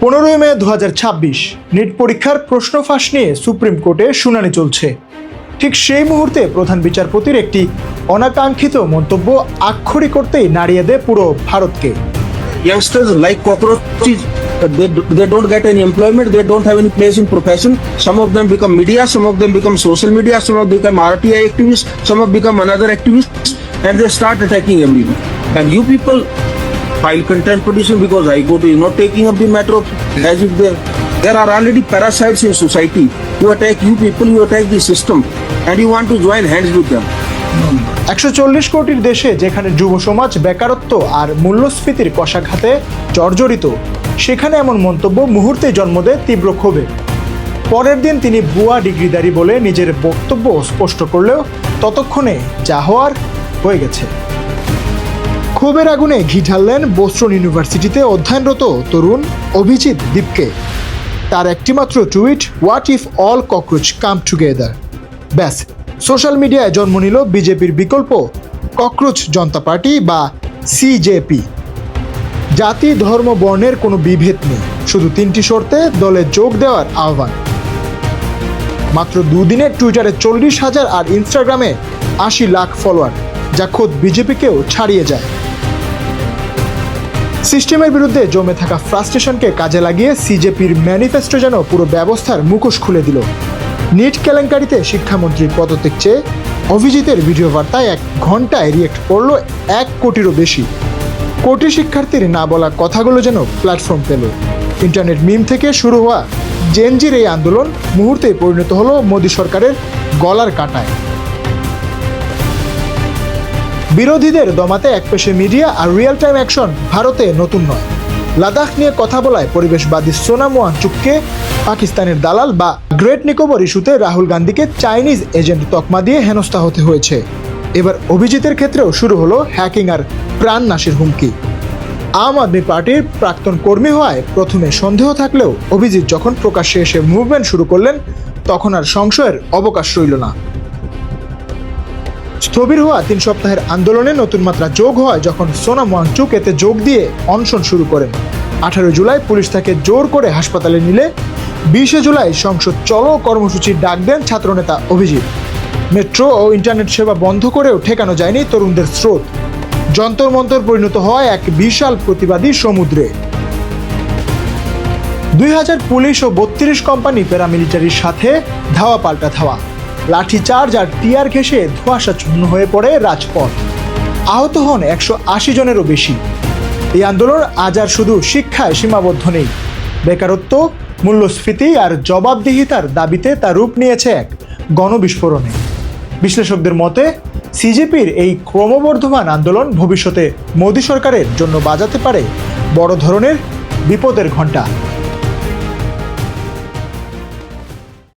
15 মে 2026 NEET পরীক্ষার প্রশ্ন ফাঁস নিয়ে সুপ্রিম কোর্টে শুনানি চলছে। ঠিক সেই মুহূর্তে প্রধান বিচারপতির একটি অনাকাঙ্ক্ষিত মন্তব্য আক্ষরিক করতেই নাড়িয়ে দেয় পুরো ভারতকে। Youngsters like cockroaches, they don't get any employment, they don't have any place in profession. Some of them become media, some of them become social media, some of them become RTI activists, some of them become another activists, and they start attacking everyone. And you people file contempt petition because High Court is not taking up the matter of as if there are already parasites in society who attack you people, who attack the system, and you want to join hands with them. 140 কোটির দেশে যেখানে যুব সমাজ বেকারত্ব আর মূল্যস্ফীতির কষাঘাতে জর্জরিত, সেখানে এমন মন্তব্য মুহূর্তে জন্ম দেয় তীব্র ক্ষোভে। পরের দিন তিনি ভুয়া ডিগ্রিধারী বলে নিজের বক্তব্য স্পষ্ট করলেও ততক্ষণে যা হওয়ার হয়ে গেছে। ক্ষোভের আগুনে ঘি ঢাললেন বোস্টন ইউনিভার্সিটিতে অধ্যয়নরত তরুণ অভিজিৎ দীপকে। তার একটিমাত্র tweet, what if all cockroach come together. ব্যাস, সোশ্যাল মিডিয়ায় জন্ম নিল বিজেপির বিকল্প ককরোচ জনতা পার্টি বা সিজেপি। জাতি, ধর্ম, বর্ণের কোনো বিভেদ নেই, শুধু 3টি শর্তে দলে যোগ দেওয়ার আহ্বান। মাত্র দুদিনের টুইটারে 40,000 আর ইনস্টাগ্রামে 80 লাখ ফলোয়ার, যা খোদ বিজেপিকেও ছাড়িয়ে যায়। সিস্টেমের বিরুদ্ধে জমে থাকা ফ্রাস্ট্রেশনকে কাজে লাগিয়ে সিজেপির ম্যানিফেস্টো যেন পুরো ব্যবস্থার মুখোশ খুলে দিল। নিট কেলেঙ্কারিতে শিক্ষামন্ত্রীর পদত্যাগ চেয়ে অভিজিতের ভিডিও বার্তায় 1 ঘন্টায় রিয়েক্ট করল 1 কোটিরও বেশি। কোটি শিক্ষার্থীর না বলা কথাগুলো যেন প্ল্যাটফর্ম পেল। ইন্টারনেট মিম থেকে শুরু হওয়া জেনজির এই আন্দোলন মুহূর্তেই পরিণত হলো মোদী সরকারের গলার কাঁটায়। বিরোধীদের দমাতে একপেশে মিডিয়া আর রিয়েল টাইম অ্যাকশন ভারতে নতুন নয়। লাদাখ নিয়ে কথা বলায় পরিবেশবাদী সোনাম ওয়াংচুককে পাকিস্তানের দালাল বা গ্রেট নিকোবর ইস্যুতে রাহুল গান্ধীকে চাইনিজ এজেন্ট তকমা দিয়ে হেনস্থা হতে হয়েছে। এবার অভিজিতের ক্ষেত্রেও শুরু হলো হ্যাকিং আর প্রাণনাশের হুমকি। আম আদমি পার্টির প্রাক্তন কর্মী হওয়ায় প্রথমে সন্দেহ থাকলেও অভিজিৎ যখন প্রকাশ্যে এসে মুভমেন্ট শুরু করলেন, তখন আর সংশয়ের অবকাশ রইল না। স্থবির হওয়া 3 সপ্তাহের আন্দোলনে নতুন মাত্রা যোগ হয় যখন সোনাম ওয়াংচুক এতে যোগ দিয়ে অনশন শুরু করেন। 18 জুলাই পুলিশ তাকে জোর করে হাসপাতালে নিলে 20 জুলাই সংসদ চলো কর্মসূচির ডাক দেন ছাত্রনেতা অভিজিৎ। মেট্রো ও ইন্টারনেট সেবা বন্ধ করেও ঠেকানো যায়নি তরুণদের স্রোত। যন্তর মন্তর পরিণত হয় এক বিশাল প্রতিবাদী সমুদ্রে। 2000 পুলিশ ও 32 কোম্পানি প্যারামিলিটারির সাথে ধাওয়া পাল্টা ধাওয়া, লাঠিচার্জ আর টিয়ার ঘেঁষে ধোঁয়াশাচ্ছন্ন হয়ে পড়ে রাজপথ। আহত হন 180 জনেরও বেশি। এই আন্দোলন আজ আর শুধু শিক্ষায় সীমাবদ্ধ নেই। বেকারত্ব, মূল্যস্ফীতি আর জবাবদিহিতার দাবিতে তা রূপ নিয়েছে এক গণবিস্ফোরণে। বিশ্লেষকদের মতে সিজেপির এই ক্রমবর্ধমান আন্দোলন ভবিষ্যতে মোদী সরকারের জন্য বাজাতে পারে বড় ধরনের বিপদের ঘণ্টা।